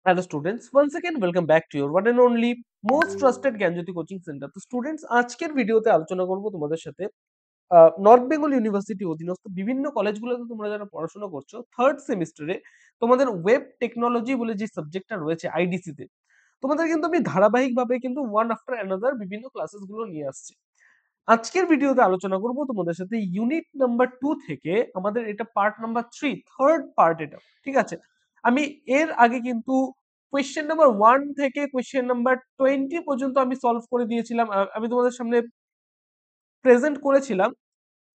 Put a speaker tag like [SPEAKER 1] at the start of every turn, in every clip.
[SPEAKER 1] Hello students, once again welcome back to your one and only most trusted Gyanjyoti coaching centre. তো students, আজকের ভিডিওতে আলোচনা করব তোমাদের সাথে নর্থ বেঙ্গল ইউনিভার্সিটি অধীনস্থ বিভিন্ন কলেজগুলোতে তোমরা যারা পড়াশোনা করছো থার্ড সেমিস্টারে তোমাদের ওয়েব টেকনোলজি বলে যে সাবজেক্টটা রয়েছে আইডিসি তে, তোমাদের কিন্তু আমি ধারাবাহিকভাবে কিন্তু ওয়ান আফটার অ্যানাদার বিভিন্ন ক্লাসেস গুলো নিয়ে আসছি। আজকের ভিডিওতে আলোচনা করব তোমাদের সাথে ইউনিট নাম্বার 2 থেকে আমাদের এটা পার্ট নাম্বার 3, থার্ড পার্ট এটা। ঠিক আছে, আমি এর আগে কিন্তু কোয়েশ্চেন নাম্বার 1 থেকে কোয়েশ্চেন নাম্বার 20 পর্যন্ত আমি সলভ করে দিয়েছিলাম, আমি তোমাদের সামনে প্রেজেন্ট করেছিলাম।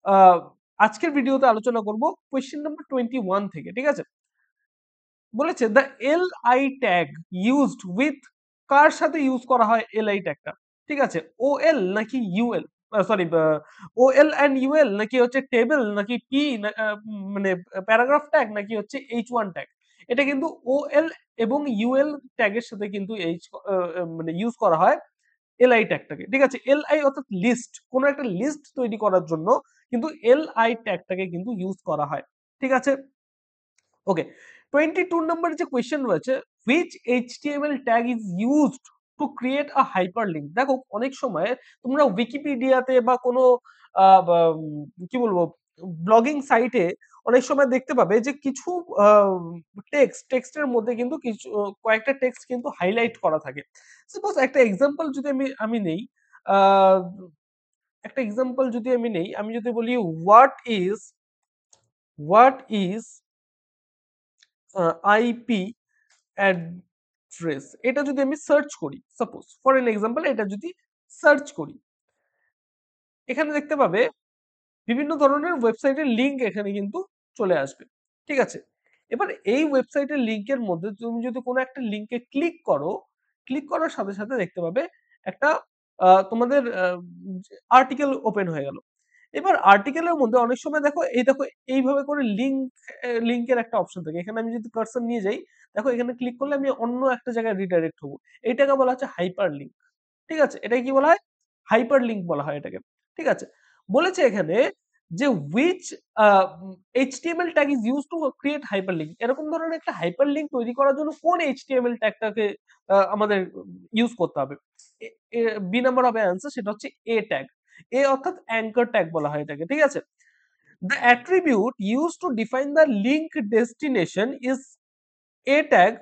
[SPEAKER 1] আহ, আজকের ভিডিওতে আলোচনা করব কোয়েশ্চেন নাম্বার 21 থেকে। ঠিক আছে, বলেছে the L I tag used with, কার সাথে ইউজ করা হয় এল আই ট্যাগটা? ঠিক আছে, ও এল নাকি UL, sorry, O L and UL নাকি হচ্ছে টেবিল নাকি পি, মানে প্যারাগ্রাফ ট্যাগ নাকি হচ্ছে এইচ ওয়ান ট্যাগ? এটা কিন্তু ও এল এবং ইউএল ট্যাগের সাথে কিন্তু মানে ইউজ করা হয় এলআই ট্যাগটাকে। ঠিক আছে, এলআই অর্থাৎ লিস্ট, কোনো একটা লিস্ট তৈরি করার জন্য কিন্তু এলআই ট্যাগটাকে কিন্তু ইউজ করা হয়। ঠিক আছে, ওকে। 22 নম্বর যে কোয়েশ্চেন রয়েছে, which HTML tag is used to create a hyperlink? দেখো, অনেক সময় তোমরা উইকিপিডিয়াতে বা কোনো কি বলবো ব্লগিং সাইটে অনেক সময় দেখতে পাবে যে কিছু টেক্সটের মধ্যে কিন্তু কিছু কয়েকটা টেক্সট কিন্তু হাইলাইট করা থাকে। সাপোজ একটা এক্সাম্পল যদি আমি নেই, আহ, একটা এক্সাম্পল যদি আমি যদি বলি হোয়াট ইজ আইপি অ্যাড্রেস, এটা যদি আমি সার্চ করি, সাপোজ ফর এন এক্সাম্পল এটা যদি সার্চ করি, এখানে দেখতে পাবে বিভিন্ন ধরনের ওয়েবসাইটের লিংক এখানে কিন্তু চলে আসবে। ঠিক আছে, এবার এই ওয়েবসাইটের লিংকের মধ্যে তুমি যদি কোনো একটা লিংকে ক্লিক করো, ক্লিক করার সাথে সাথে দেখতে পাবে একটা তোমাদের আর্টিকেল ওপেন হয়ে গেল। এবার আর্টিকেলের মধ্যে অনেক সময় দেখো, দেখো এইভাবে করে লিংকের একটা অপশন থাকে। এখানে আমি যদি কার্সর নিয়ে যাই, দেখো এখানে ক্লিক করলে আমি অন্য একটা জায়গায় রিডাইরেক্ট হবো। এইটাকে বলা হচ্ছে হাইপার লিংক। ঠিক আছে, এটাকে কি বলা হয়? হাইপার লিংক বলা হয় এটাকে। ঠিক আছে, বলেছে এখানে যে which HTML tag is use to create hyper link. এরকম ধরনের একটা হাইপার লিংক তৈরি করার জন্য কোন এইচটিএমএল ট্যাগটাকে আমাদের ইউজ করতে হবে? বি নাম্বার হবে অ্যান্সার, সেটা হচ্ছে এ ট্যাগ। এ অর্থাৎ অ্যাঙ্কার ট্যাগ বলা হয় এটাকে। ঠিক আছে, the attribute used to define the link destination is a tag,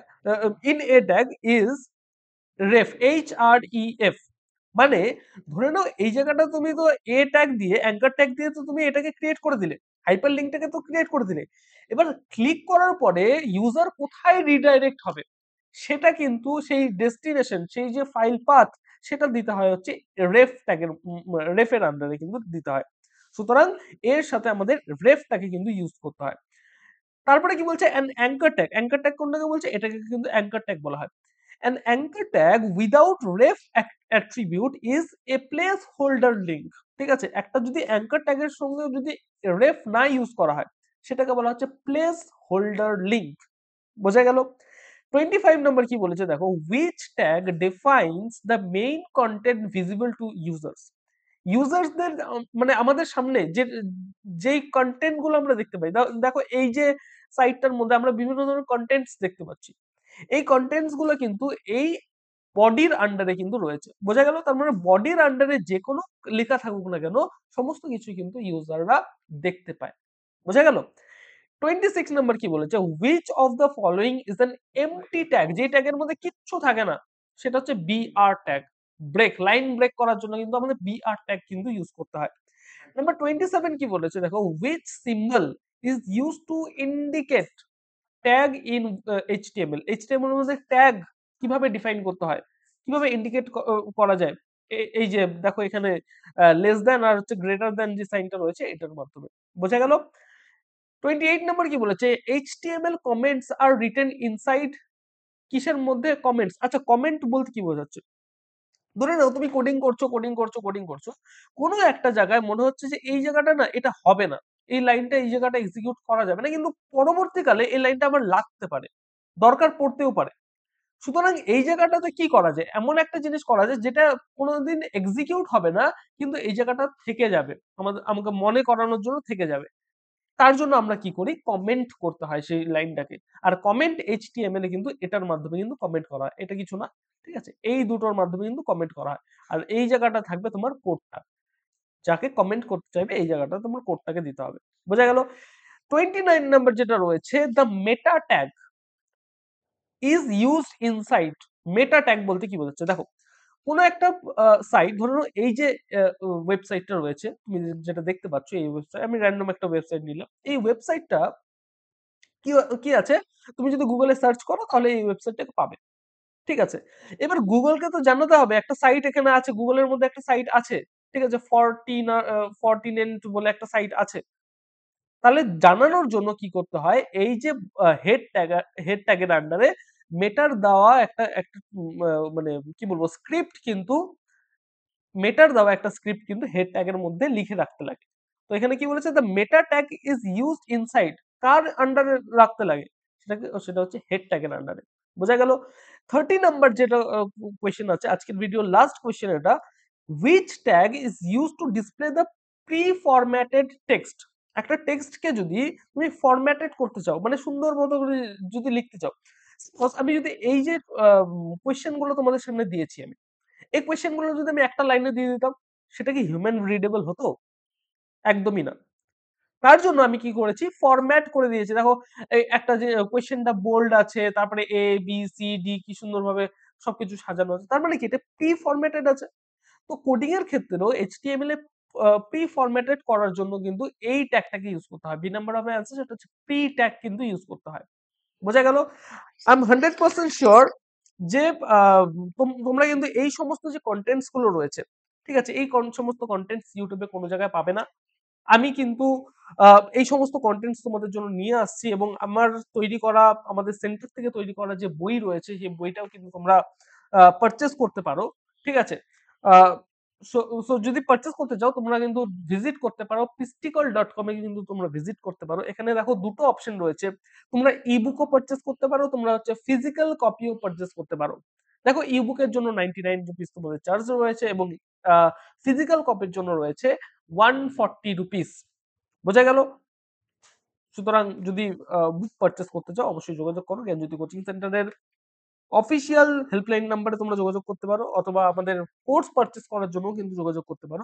[SPEAKER 1] in a tag is ref, href। মানে ধরে নাও এই জায়গাটা তুমি তো এ ট্যাগ দিয়ে, অ্যাঙ্কার ট্যাগ দিয়ে তো তুমি এটাকে ক্রিয়েট করে দিলে, হাইপার লিঙ্কটাকে তো ক্রিয়েট করে দিলে। এবার ক্লিক করার পরে ইউজার কোথায় রিডাইরেক্ট হবে সেটা কিন্তু সেই ডেস্টিনেশন, সেই যে ফাইল পাথ, সেটা দিতে হয় হচ্ছে রেফ ট্যাগের, রেফের আন্ডারে কিন্তু দিতে হয়। সুতরাং এর সাথে আমাদের রেফটাকে কিন্তু ইউজ করতে হয়। তারপরে কি বলছে, an anchor tag. Anchor tag কোনটাকে বলছে? এটাকে কিন্তু অ্যাঙ্কার ট্যাগ বলা হয়। An anchor tag without ref attribute is a place holder link. ঠিক আছে, একটা যদি অ্যাঙ্কার ট্যাগের সঙ্গে যদি রেফ না ইউজ করা হয়, সেটাকে বলা হচ্ছে প্লেস হোল্ডার লিঙ্ক। বোঝা গেল? 25 নম্বর কি বলেছে দেখো, which tag defines the main content visible to users? ইউজার্সদের মানে আমাদের সামনে যে যেই কন্টেন্ট গুলো আমরা দেখতে পাই, দেখো এই যে সাইটটার মধ্যে আমরা বিভিন্ন ধরনের কন্টেন্টস দেখতে পাচ্ছি। এই কন্টেন্টস গুলো কিন্তু এই বডির আন্ডারে কিন্তু রয়েছে। বোঝা গেল? তার মানে বডির আন্ডারে যে কোনো লেখা থাকুক না কেন, সমস্ত কিছু কিন্তু ইউজাররা দেখতে পায়। বোঝা গেল? 26 নাম্বার কি বলেছে, which of the following is an empty tag? যে ট্যাগের মধ্যে কিচ্ছু থাকে না, সেটা হচ্ছে BR tag. Break, line break করার জন্য কিন্তু আমাদের বিআর ট্যাগ কিন্তু ইউজ করতে হয়। নাম্বার 27 কি বলেছে দেখো, which symbol is use to indicate tag in HTML? HTML এর মধ্যে ট্যাগ কিভাবে ডিফাইন করতে হয়, কিভাবে ইন্ডিকেট করা যায়? এই যে দেখো এখানে লেস দ্যান আর হচ্ছে গ্রেটার দ্যান যে সাইনটা রয়েছে এটার মাধ্যমে। বোঝা গেল? 28 নম্বর কি বলেছে, HTML comments are written inside কিসের মধ্যে? কমেন্টস। আচ্ছা, কমেন্ট বলতে কি বোঝাচ্ছে? ধরে নাও তুমি কোডিং করছো, কোনো একটা জায়গায় মনে হচ্ছে যে এই জায়গাটা না এটা হবে না, এই লাইনটা এই জায়গাটা এক্সিকিউট করা যাবে না, কিন্তু পরবর্তীকালে এই লাইনটা আবার লাগতে পারে, দরকার পড়তেও পারে। সুতরাং এই জায়গাটাতে কি করা যায়? এমন একটা জিনিস করা যায় যেটা কোনোদিন এক্সিকিউট হবে না, কিন্তু এই জায়গাটা থেকে যাবে, আমাকে মনে করানোর জন্য থেকে যাবে। তার জন্য আমরা কি করি, কমেন্ট করতে হয় সেই লাইনটাকে। আর কমেন্ট HTML এ কিন্তু এটার মাধ্যমে কিন্তু কমেন্ট করা হয়, এটা কিছু না। ঠিক আছে, এই দুটোর মাধ্যমে কিন্তু কমেন্ট করা হয়। আর এই জায়গাটা থাকবে তোমার কোডটা, যাকে কমেন্ট করতে চাইবে এই জায়গাটা তোমার কোডটাকে দিতে হবে। বোঝা গেল? 29 নাম্বার যেটা রয়েছে, the meta tag is used inside. Meta tag বলতে কি বোঝাচ্ছে? দেখো, কোন একটা সাইট, ধরো এই যে ওয়েবসাইটটা রয়েছে, তুমি যেটা দেখতে পাচ্ছ এই ওয়েবসাইট, আমি র্যান্ডম একটা ওয়েবসাইট নিলাম। এই ওয়েবসাইটটা কি কি আছে, তুমি যদি গুগলে সার্চ করো তাহলে এই ওয়েবসাইটটাকে পাবে। ঠিক আছে, এবার গুগলকে তো জানাতে হবে একটা সাইট এখানে আছে, গুগলের মধ্যে একটা সাইট আছে। ঠিক আছে, 14ent বলে একটা সাইট আছে। তাহলে জানানোর জন্য কি করতে হয়, এই যে হেড ট্যাগের আন্ডারে মেটার দেওয়া একটা একটা মানে কি বলবো স্ক্রিপ্ট কিন্তু, মেটার দেওয়া একটা স্ক্রিপ্ট কিন্তু হেড ট্যাগের মধ্যে লিখে রাখতে লাগে। তো এখানে কি বলেছে, the meta tag is used inside, কার আন্ডারে রাখতে লাগে, সেটা হচ্ছে হেড ট্যাগের আন্ডারে। বোঝা গেল? 30 নাম্বার যেটা কোয়েশ্চেন আছে আজকের ভিডিও লাস্ট কোয়েশ্চেন এটা, which tag is used to display the pre formatted text. একটা টেক্সটকে যদি তুমি ফরম্যাটেড করতে চাও, মানে সুন্দর মতো করে যদি লিখতে চাও, suppose আমি যদি এই যে কোয়েশ্চেন গুলো তোমাদের সামনে দিয়েছি আমি, এই কোয়েশ্চেন গুলো যদি আমি একটা লাইনে দিয়ে দিতাম, সেটা কি হিউম্যান রিডেবল হতো? একদমই না। তার জন্য আমি কি করেছি, ফরম্যাট করে দিয়েছি। দেখো, এই একটা যে কোয়েশ্চেনটা বোল্ড আছে, তারপরে এ বি সি ডি কি সুন্দরভাবে সবকিছু সাজানো আছে, তার মানে কি এটা প্রি ফরম্যাটেড আছে। তো কোডিং এর ক্ষেত্রেও HTML এ প্রি ফরম্যাটেড করার জন্য কিন্তু এই ট্যাগটাকে ইউজ করতে হয়। বি নাম্বার হবে অ্যান্সার, সেটা হচ্ছে প্রি ট্যাগ কিন্তু ইউজ করতে হয়। বোঝা গেল? আই এম 100% সিওর যে তোমরা কিন্তু এই সমস্ত যে কনটেন্টস গুলো রয়েছে, ঠিক আছে, এই সমস্ত কনটেন্টস ইউটিউবে কোনো জায়গায় পাবে না। আমি কিন্তু এই সমস্ত কনটেন্টস তোমাদের জন্য নিয়ে আসছি, এবং আমার তৈরি করা, আমাদের সেন্টার থেকে তৈরি করা যে বই রয়েছে, সেই বইটাও কিন্তু তোমরা পারচেজ করতে পারো। ঠিক আছে, আহ, সো সো যদি পারচেজ করতে চাও, তোমরা কিন্তু ভিজিট করতে পারো pisticall.com এ, কিন্তু তোমরা ভিজিট করতে পারো। এখানে দেখো দুটো অপশন রয়েছে, তোমরা ইবুকও পারচেজ করতে পারো, তোমরা হচ্ছে ফিজিক্যাল কপিও পারচেজ করতে পারো। দেখো, ইবুকের জন্য 99 রুপিস তোমাদের চার্জ রয়েছে, এবং ফিজিক্যাল কপির জন্য রয়েছে 140 রুপিস। বোঝা গেল? সুতরাং যদি বুক পারচেজ করতে চাও, অবশ্যই যোগাযোগ করো। জ্ঞানজ্যোতি কোচিং সেন্টারের অফিসিয়াল হেল্পলাইন নাম্বারে তোমরা যোগাযোগ করতে পারো, অথবা আমাদের কোর্স পারচেজ করার জন্য কিন্তু যোগাযোগ করতে পারো।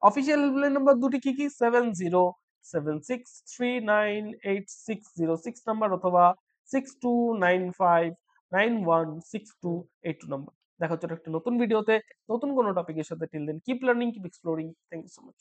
[SPEAKER 1] অফিসিয়াল হেল্পলাইন নাম্বার দুটি কি কি, 7076398606 নাম্বার, অথবা 6295916282 নাম্বার। দেখা হচ্ছে একটা নতুন ভিডিওতে নতুন কোনো টপিকের সাথে। Till then keep learning, keep exploring. Thank you so much.